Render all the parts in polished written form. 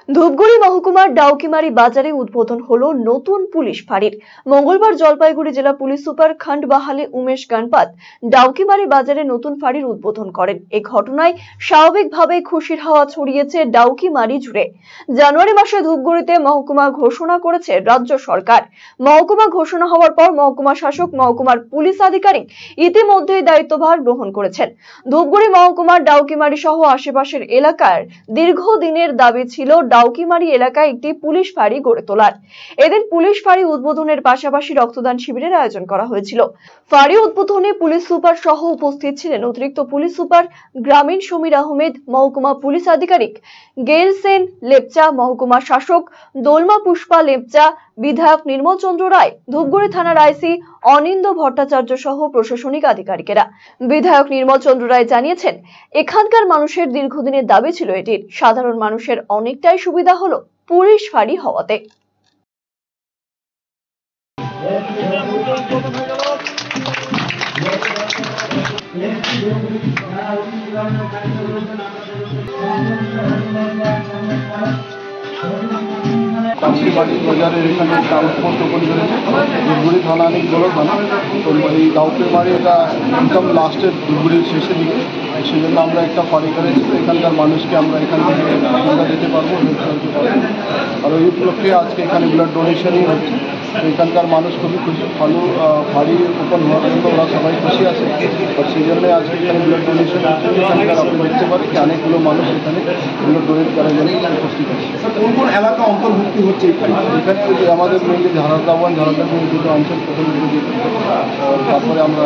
ধূপগুড়ি মহকুমার ডাউকিমারি বাজারে উদ্বোধন হলো নতুন পুলিশ ফাঁড়ির। মঙ্গলবার জলপাইগুড়ি জেলা পুলিশ সুপার খণ্ডবাহালে উমেশ গণপত ডাউকিমারি বাজারে নতুন ফাঁড়ির উদ্বোধন করেন। এই ঘটনায় স্বাভাবিকভাবেই খুশির হাওয়া ছড়িয়েছে ডাউকিমারি জুড়ে। জানুয়ারি মাসে ধূপগুড়িতে মহকুমা ঘোষণা করেছে রাজ্য সরকার। মহকুমা ঘোষণা হওয়ার পর মহকুমা শাসক মহকুমার পুলিশ আধিকারিক ইতিমধ্যেই দায়িত্বভার গ্রহণ করেছেন। ধূপগুড়ি মহকুমার ডাউকিমারি সহ আশেপাশের এলাকার দীর্ঘদিনের দাবি ছিল ডাউকিমারি এলাকায় একটি পুলিশ ফাঁড়ি গড়ে তোলার। এদিন পুলিশ ফাঁড়ি উদ্বোধনের পাশাপাশি রক্তদান শিবিরের আয়োজন করা হয়েছিল। ফাঁড়ি উদ্বোধনে পুলিশ সুপার সহ উপস্থিত ছিলেন অতিরিক্ত পুলিশ সুপার গ্রামীণ সমীর আহমেদ, মহকুমা পুলিশ আধিকারিক গেল সেন লেপচা, মহকুমা শাসক দোলমা পুষ্পা লেপচা, বিধায়ক নির্মল চন্দ্র রায়, ধূপগুড়ি থানার আইসি অনিন্দ ভট্টাচার্য সহ প্রশাসনিক আধিকারিকেরা। বিধায়ক নির্মল চন্দ্র রায় জানিয়েছেন, এখানকার মানুষের দীর্ঘদিনের দাবি ছিল এটির। সাধারণ মানুষের অনেকটাই সুবিধা হলো পুলিশ ফাঁড়ি হওয়াতে। বাজারের এখানে একটা আউটপোস্ট ওপেন করেছে ধূপগুড়ি থানা নেই বড় থানা। তো এই ডাউকিমারি এটা একদম লাস্টের ধূপগুড়ির শেষের দিকে, সেই জন্য আমরা একটা ফাঁড়ি করেছি। তো এখানকার মানুষকে আমরা এখান থেকে সুবিধা দিতে পারবো, হেল্প করতে পারবো। আর ওই উপলক্ষে আজকে এখানে ব্লাড ডোনেশনই হচ্ছে। তো এখানকার মানুষ খুবই খুশি, ভালো ফাঁড়ি ওপেন হওয়ার জন্য ওরা সবাই খুশি আছে। আর সেই জন্যই আজকে এখানে ব্লাড ডোনেশন হচ্ছে। এখানকার আপনি দেখতে পারেন কি অনেকগুলো মানুষ এখানে ব্লাড ডোনেট করার জন্য উপস্থিত আছে। কোন কোন এলাকা অন্তর্ভুক্তি হচ্ছে এখানে আমাদের মেনলি ঝাড়গ্রাম দুটো অঞ্চল প্রথম দিকে, তারপরে আমরা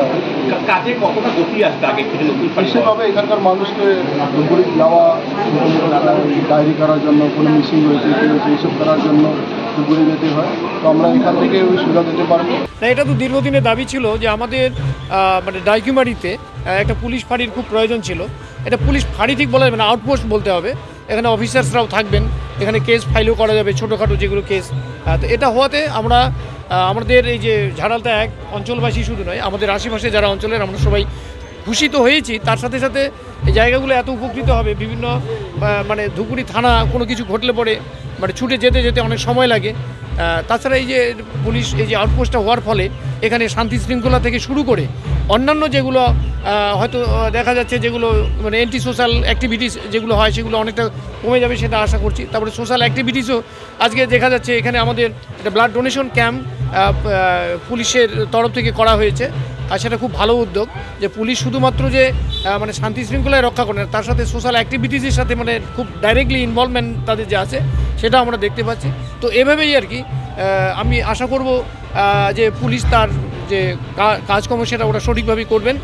কাজে কতটা গতি আসছে আগে থেকে বিশেষভাবে এখানকার মানুষকে ধূপগুড়ি যাওয়া, ডায়েরি করার জন্য কোনো মিসিং হয়েছে এইসব করার জন্য ধূপগুড়ি যেতে হয়। তো আমরা এখান থেকে ওই সুবিধা দিতে পারবো না। এটা তো দীর্ঘদিনের দাবি ছিল যে আমাদের মানে ডাউকিমারিতে একটা পুলিশ ফাঁড়ির খুব প্রয়োজন ছিল। এটা পুলিশ ফাঁড়ি ঠিক বলা যাবে না, আউটপোস্ট বলতে হবে। এখানে অফিসার্সরাও থাকবেন, এখানে কেস ফাইলও করা যাবে, ছোটোখাটো যেগুলো কেস। তো এটা হওয়াতে আমরা আমাদের এই যে ঝাড়ালতা এক অঞ্চলবাসী শুধু নয়, আমাদের আশেপাশে যারা অঞ্চলের আমরা সবাই খুশি তো হয়েছি। তার সাথে সাথে এই জায়গাগুলো এত উপকৃত হবে, বিভিন্ন মানে ধূপগুড়ি থানা কোনো কিছু ঘটলে পরে মানে ছুটে যেতে যেতে অনেক সময় লাগে। তাছাড়া এই যে পুলিশ এই যে আউটপোস্টটা হওয়ার ফলে এখানে শান্তি শৃঙ্খলা থেকে শুরু করে অন্যান্য যেগুলো হয়তো দেখা যাচ্ছে যেগুলো মানে অ্যান্টি সোশ্যাল অ্যাক্টিভিটিস যেগুলো হয় সেগুলো অনেকটা কমে যাবে, সেটা আশা করছি। তারপরে সোশ্যাল অ্যাক্টিভিটিসও আজকে দেখা যাচ্ছে এখানে আমাদের একটা ব্লাড ডোনেশন ক্যাম্প পুলিশের তরফ থেকে করা হয়েছে। আর সেটা খুব ভালো উদ্যোগ যে পুলিশ শুধুমাত্র যে মানে শান্তি শৃঙ্খলায় রক্ষা করে না, তার সাথে সোশ্যাল অ্যাক্টিভিটিসের সাথে মানে খুব ডাইরেক্টলি ইনভলভমেন্ট তাদের যে আছে সেটা আমরা দেখতে পাচ্ছি। তো এভাবেই আর কি আমি আশা করব যে পুলিশ তার যে কাজকর্ম সেটা ওরা সঠিকভাবেই করবেন।